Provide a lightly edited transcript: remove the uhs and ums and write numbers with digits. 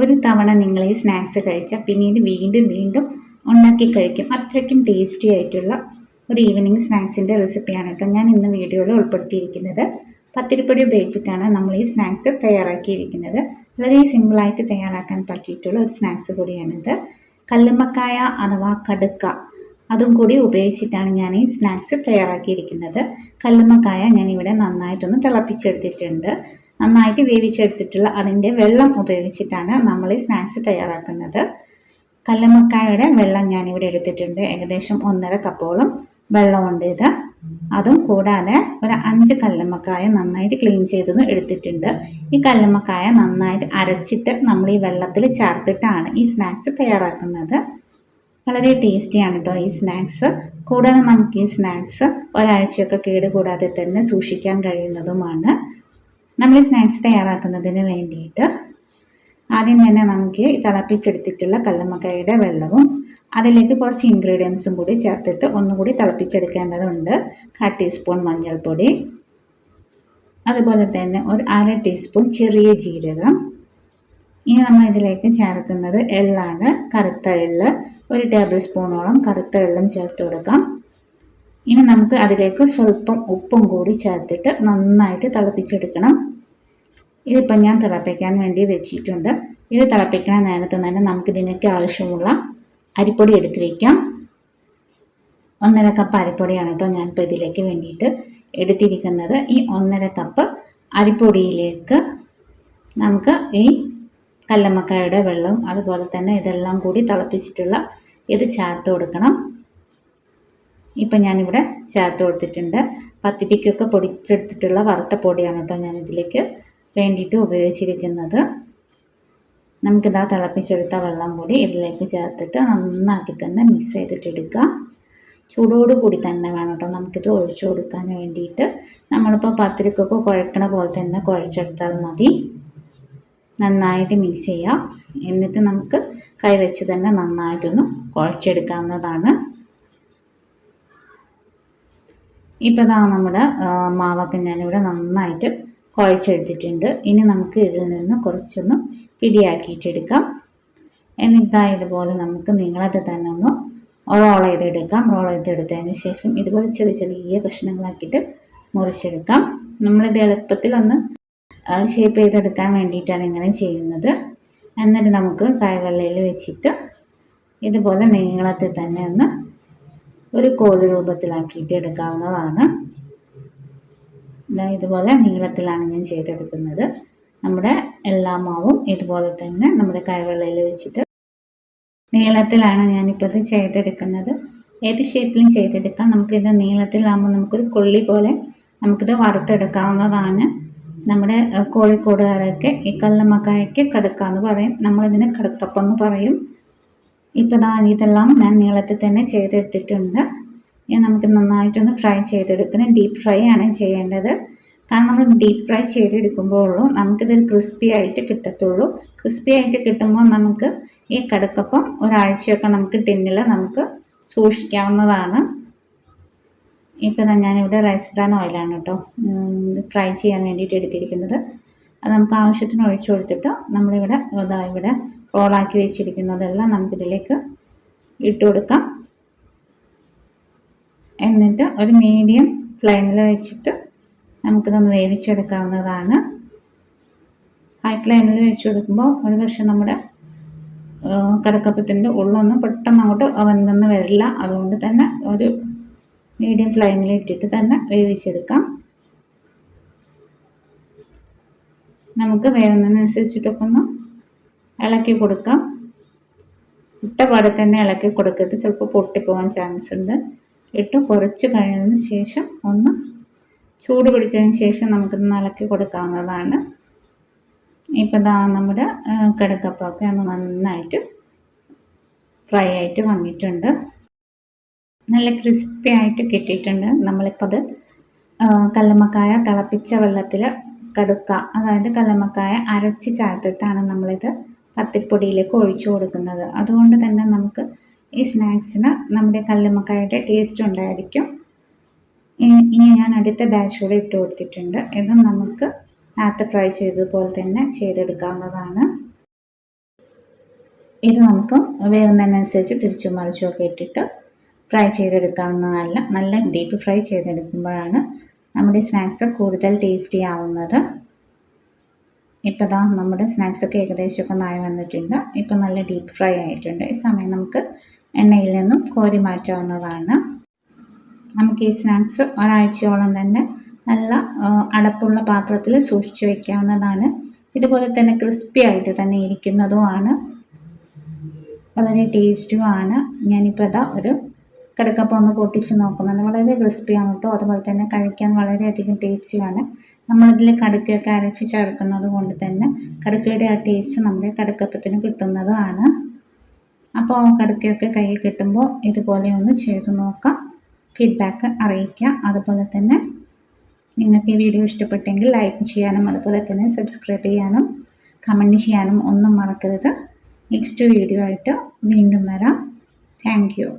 ഒരു തവണ നിങ്ങൾ ഈ സ്നാക്സ് കഴിച്ചാൽ പിന്നീട് വീണ്ടും വീണ്ടും ഉണ്ടാക്കി കഴിക്കും. അത്രയ്ക്കും ടേസ്റ്റി ആയിട്ടുള്ള ഒരു ഈവനിങ് സ്നാക്സിൻ്റെ റെസിപ്പിയാണ് കേട്ടോ ഞാൻ ഇന്ന് വീഡിയോയിൽ ഉൾപ്പെടുത്തിയിരിക്കുന്നത്. പത്തിരിപ്പൊടി ഉപയോഗിച്ചിട്ടാണ് നമ്മൾ ഈ സ്നാക്സ് തയ്യാറാക്കിയിരിക്കുന്നത്. വളരെ സിമ്പിളായിട്ട് തയ്യാറാക്കാൻ പറ്റിയിട്ടുള്ള ഒരു സ്നാക്സ് കൂടിയാണിത്. കല്ലുമ്മക്കായ അഥവാ കടുക്ക അതും കൂടി ഉപയോഗിച്ചിട്ടാണ് ഞാൻ ഈ സ്നാക്സ് തയ്യാറാക്കിയിരിക്കുന്നത്. കല്ലുമ്മക്കായ ഞാനിവിടെ നന്നായിട്ടൊന്ന് തിളപ്പിച്ചെടുത്തിട്ടുണ്ട്. നന്നായിട്ട് വേവിച്ചെടുത്തിട്ടുള്ള അതിൻ്റെ വെള്ളം ഉപയോഗിച്ചിട്ടാണ് നമ്മൾ ഈ സ്നാക്സ് തയ്യാറാക്കുന്നത്. കല്ലുമ്മക്കായയുടെ വെള്ളം ഞാനിവിടെ എടുത്തിട്ടുണ്ട്. ഏകദേശം 1.5 കപ്പോളം വെള്ളമുണ്ട് ഇത്. അതും കൂടാതെ ഒരു 5 കല്ലുമ്മക്കായ നന്നായിട്ട് ക്ലീൻ ചെയ്തൊന്ന് എടുത്തിട്ടുണ്ട്. ഈ കല്ലുമ്മക്കായ നന്നായിട്ട് അരച്ചിട്ട് നമ്മൾ ഈ വെള്ളത്തിൽ ചേർത്തിട്ടാണ് ഈ സ്നാക്സ് തയ്യാറാക്കുന്നത്. വളരെ ടേസ്റ്റിയാണ് കേട്ടോ ഈ സ്നാക്സ്. കൂടാതെ നമുക്ക് ഈ സ്നാക്സ് ഒരാഴ്ചയൊക്കെ കേടുകൂടാതെ തന്നെ സൂക്ഷിക്കാൻ കഴിയുന്നതുമാണ്. നമ്മൾ ഈ സ്നാക്സ് തയ്യാറാക്കുന്നതിന് വേണ്ടിയിട്ട് ആദ്യം തന്നെ നമുക്ക് തിളപ്പിച്ചെടുത്തിട്ടുള്ള കല്ലുമ്മക്കായയുടെ വെള്ളവും അതിലേക്ക് കുറച്ച് ഇൻഗ്രീഡിയൻസും കൂടി ചേർത്തിട്ട് ഒന്നുകൂടി തിളപ്പിച്ചെടുക്കേണ്ടതുണ്ട്. 1/2 ടീസ്പൂൺ മഞ്ഞൾപ്പൊടി, അതുപോലെ തന്നെ ഒരു 1/2 ടീസ്പൂൺ ചെറിയ ജീരകം. ഇനി നമ്മൾ ഇതിലേക്ക് ചേർക്കുന്നത് എള്ളാണ്. കറുത്ത എള്ള് 1 ടേബിൾ സ്പൂണോളം കറുത്ത എള്ളും ചേർത്ത് കൊടുക്കാം. ഇനി നമുക്ക് അതിലേക്ക് സ്വല്പം ഉപ്പും കൂടി ചേർത്തിട്ട് നന്നായിട്ട് തിളപ്പിച്ചെടുക്കണം. ഇതിപ്പോൾ ഞാൻ തിളപ്പിക്കാൻ വേണ്ടി വെച്ചിട്ടുണ്ട്. ഇത് തിളപ്പിക്കണ നേരത്ത് തന്നെ നമുക്കിതിനൊക്കെ ആവശ്യമുള്ള അരിപ്പൊടി എടുത്ത് വയ്ക്കാം. 1.5 കപ്പ് അരിപ്പൊടിയാണ് കേട്ടോ ഞാനിപ്പോൾ ഇതിലേക്ക് വേണ്ടിയിട്ട് എടുത്തിരിക്കുന്നത്. ഈ 1.5 കപ്പ് അരിപ്പൊടിയിലേക്ക് നമുക്ക് ഈ കല്ലുമ്മക്കായയുടെ വെള്ളവും അതുപോലെ തന്നെ ഇതെല്ലാം കൂടി തിളപ്പിച്ചിട്ടുള്ള ഇത് ചേർത്ത് കൊടുക്കണം. ഇപ്പം ഞാനിവിടെ ചേർത്ത് കൊടുത്തിട്ടുണ്ട്. പത്തിരിക്കൊക്കെ പൊടിച്ചെടുത്തിട്ടുള്ള വറുത്ത പൊടിയാണ് കേട്ടോ ഞാനിതിലേക്ക് വേണ്ടിയിട്ട് ഉപയോഗിച്ചിരിക്കുന്നത്. നമുക്കിതാ തിളപ്പിച്ചെടുത്ത വെള്ളം കൂടി ഇതിലേക്ക് ചേർത്തിട്ട് നന്നാക്കി തന്നെ മിക്സ് ചെയ്തിട്ടെടുക്കുക. ചൂടോടുകൂടി തന്നെ വേണം കേട്ടോ നമുക്കിത് ഒഴിച്ചു കൊടുക്കാൻ വേണ്ടിയിട്ട്. നമ്മളിപ്പോൾ പത്തിരിക്കൊക്കെ കുഴക്കണ പോലെ തന്നെ കുഴച്ചെടുത്താൽ മതി. നന്നായിട്ട് മിക്സ് ചെയ്യുക. എന്നിട്ട് നമുക്ക് കൈവച്ച് തന്നെ നന്നായിട്ടൊന്ന് കുഴച്ചെടുക്കാവുന്നതാണ്. ഇപ്പോൾ ഇതാ നമ്മുടെ മാവൊക്കെ ഞാനിവിടെ നന്നായിട്ട് കുഴച്ചെടുത്തിട്ടുണ്ട്. ഇനി നമുക്ക് ഇതിൽ നിന്ന് കുറച്ചൊന്ന് പിടിയാക്കിയിട്ടെടുക്കാം. എന്നിട്ട് ഇതുപോലെ നമുക്ക് നീളത്തിൽ തന്നെ ഒന്ന് റോൾ ചെയ്തെടുക്കാം. റോൾ ചെയ്തെടുത്തതിന് ശേഷം ഇതുപോലെ ചെറിയ ചെറിയ കഷ്ണങ്ങളാക്കിയിട്ട് മുറിച്ചെടുക്കാം. നമ്മളിത് എളുപ്പത്തിലൊന്ന് ഷേപ്പ് ചെയ്തെടുക്കാൻ വേണ്ടിയിട്ടാണ് ഇങ്ങനെ ചെയ്യുന്നത്. എന്നിട്ട് നമുക്ക് കൈവെള്ളയിൽ വെച്ചിട്ട് ഇതുപോലെ നീളത്തിൽ തന്നെ ഒന്ന് ഒരു കോല് രൂപത്തിലാക്കിയിട്ട് എടുക്കാവുന്നതാണ്. ഇതുപോലെ നീളത്തിലാണ് ഞാൻ ചെയ്തെടുക്കുന്നത്. നമ്മുടെ എല്ലാ മാവും ഇതുപോലെ തന്നെ നമ്മുടെ കൈവെള്ളയിൽ വെച്ചിട്ട് നീളത്തിലാണ് ഞാനിപ്പോൾ ഇത് ചെയ്തെടുക്കുന്നത്. ഏത് ഷേപ്പിലും ചെയ്തെടുക്കാം. നമുക്കിത് നീളത്തിലാകുമ്പോൾ നമുക്കൊരു കൊള്ളി പോലെ നമുക്കിത് വറുത്തെടുക്കാവുന്നതാണ്. നമ്മുടെ കോഴിക്കോടുകാരൊക്കെ ഈ കല്ലുമ്മക്കായയ്ക്ക് കടുക്ക എന്ന് പറയും. നമ്മളിതിന് കടുക്കപ്പം എന്ന് പറയും. ഇപ്പോൾ ഇതെല്ലാം ഞാൻ നീളത്തിൽ തന്നെ ചെയ്തെടുത്തിട്ടുണ്ട്. ഇനി നമുക്ക് നന്നായിട്ടൊന്ന് ഫ്രൈ ചെയ്തെടുക്കണം. ഡീപ്പ് ഫ്രൈ ആണ് ചെയ്യേണ്ടത്. കാരണം നമ്മൾ ഡീപ്പ് ഫ്രൈ ചെയ്തെടുക്കുമ്പോഴുള്ളൂ നമുക്കിതൊരു ക്രിസ്പി ആയിട്ട് കിട്ടത്തുള്ളൂ. ക്രിസ്പി ആയിട്ട് കിട്ടുമ്പോൾ നമുക്ക് ഈ കടുക്കപ്പം ഒരാഴ്ചയൊക്കെ നമുക്ക് ടിന്നിൽ നമുക്ക് സൂക്ഷിക്കാവുന്നതാണ്. ഇപ്പോൾ ഞാനിവിടെ റൈസ് ബ്രാൻ ഓയിലാണ് കേട്ടോ ഫ്രൈ ചെയ്യാൻ വേണ്ടിയിട്ട് എടുത്തിരിക്കുന്നത്. അത് നമുക്ക് ആവശ്യത്തിന് ഒഴിച്ചു കൊടുത്തിട്ട് നമ്മളിവിടെ ഇവിടെ റോളാക്കി വെച്ചിരിക്കുന്നതെല്ലാം നമുക്കിതിലേക്ക് ഇട്ട് കൊടുക്കാം. എന്നിട്ട് ഒരു മീഡിയം ഫ്ലെയിമിൽ വെച്ചിട്ട് നമുക്കിതൊന്ന് വേവിച്ചെടുക്കാവുന്നതാണ്. ഹൈ ഫ്ലെയിമിൽ വെച്ച് കൊടുക്കുമ്പോൾ ഒരു പക്ഷേ നമ്മുടെ കടുക്കപ്പത്തിൻ്റെ ഉള്ളൊന്നും പെട്ടെന്ന് അങ്ങോട്ട് വെന്തെന്ന് വരില്ല. അതുകൊണ്ട് തന്നെ ഒരു മീഡിയം ഫ്ലെയിമിൽ ഇട്ടിട്ട് തന്നെ വേവിച്ചെടുക്കാം. നമുക്ക് വേവുന്നതിനനുസരിച്ചിട്ടൊക്കെ ഒന്ന് ഇളക്കി കൊടുക്കാം. ഇട്ട പാടെ തന്നെ ഇളക്കി കൊടുക്കരുത്. ചിലപ്പോൾ പൊട്ടിപ്പോകാൻ ചാൻസ് ഉണ്ട്. ഇട്ട് കുറച്ച് കഴിഞ്ഞതിന് ശേഷം ഒന്ന് ചൂട് പിടിച്ചതിന് ശേഷം നമുക്കിന്ന് ഇളക്കി കൊടുക്കാവുന്നതാണ്. ഇപ്പം നമ്മുടെ കടുക്കപ്പമൊക്കെ ഒന്ന് നന്നായിട്ട് ഫ്രൈ ആയിട്ട് വന്നിട്ടുണ്ട്. നല്ല ക്രിസ്പി ആയിട്ട് കിട്ടിയിട്ടുണ്ട്. നമ്മളിപ്പോൾ അത് കല്ലുമ്മക്കായ തിളപ്പിച്ച വെള്ളത്തിൽ കടുക്ക അതായത് കല്ലുമ്മക്കായ അരച്ച് ചേർത്തിട്ടാണ് നമ്മളിത് പത്തിരിപ്പൊടിയിലേക്ക് ഒഴിച്ചു കൊടുക്കുന്നത്. അതുകൊണ്ട് തന്നെ നമുക്ക് ഈ സ്നാക്സിന് നമ്മുടെ കല്ലുമ്മക്കായയുടെ ടേസ്റ്റ് ഉണ്ടായിരിക്കും. ഇനി ഞാൻ അടുത്ത ബാച്ച് കൂടെ ഇട്ട് കൊടുത്തിട്ടുണ്ട്. ഇത് നമുക്ക് നേരത്തെ ഫ്രൈ ചെയ്തതുപോലെ തന്നെ ചെയ്തെടുക്കാവുന്നതാണ്. ഇത് നമുക്ക് വേവുന്നതിനനുസരിച്ച് തിരിച്ചും മറിച്ചുമൊക്കെ ഇട്ടിട്ട് ഫ്രൈ ചെയ്തെടുക്കാവുന്നതല്ല. നല്ല ഡീപ്പ് ഫ്രൈ ചെയ്തെടുക്കുമ്പോഴാണ് നമ്മുടെ സ്നാക്സ് കൂടുതൽ ടേസ്റ്റി ആവുന്നത്. ഇപ്പോൾ ദാ നമ്മുടെ സ്നാക്സൊക്കെ ഏകദേശമൊക്കെ നായി വന്നിട്ടുണ്ട്. ഇപ്പോൾ നല്ല ഡീപ്പ് ഫ്രൈ ആയിട്ടുണ്ട്. ഈ സമയം നമുക്ക് എണ്ണയിൽ നിന്നും കോരി മാറ്റാവുന്നതാണ്. നമുക്ക് ഈ സ്നാക്സ് ഒരാഴ്ചയോളം തന്നെ നല്ല അടപ്പുള്ള പാത്രത്തിൽ സൂക്ഷിച്ച് വയ്ക്കാവുന്നതാണ്. ഇതുപോലെ തന്നെ ക്രിസ്പി ആയിട്ട് തന്നെ ഇരിക്കുന്നതുമാണ്, വളരെ ടേസ്റ്റുമാണ്. ഞാനിപ്പോൾ ഇതാ ഒരു കടുക്കപ്പം ഒന്ന് പൊട്ടിച്ച് നോക്കുന്നുണ്ട്. വളരെ ക്രിസ്പിയാണ് കേട്ടോ. അതുപോലെ തന്നെ കഴിക്കാൻ വളരെയധികം ടേസ്റ്റിയാണ്. നമ്മളിതിൽ കടുക്കയൊക്കെ അരച്ച് ചേർക്കുന്നത് കൊണ്ട് തന്നെ കടുക്കയുടെ ആ ടേസ്റ്റ് നമ്മുടെ കടുക്കപ്പത്തിന് കിട്ടുന്നതാണ്. അപ്പോൾ കടുക്കയൊക്കെ കയ്യിൽ കിട്ടുമ്പോൾ ഇതുപോലെ ഒന്ന് ചെയ്ത് നോക്കാം. ഫീഡ്ബാക്ക് അറിയിക്കുക. അതുപോലെ തന്നെ നിങ്ങൾക്ക് ഈ വീഡിയോ ഇഷ്ടപ്പെട്ടെങ്കിൽ ലൈക്ക് ചെയ്യാനും അതുപോലെ തന്നെ സബ്സ്ക്രൈബ് ചെയ്യാനും കമൻറ്റ് ചെയ്യാനും ഒന്നും മറക്കരുത്. നെക്സ്റ്റ് വീഡിയോ ആയിട്ട് വീണ്ടും വരാം. Thank you.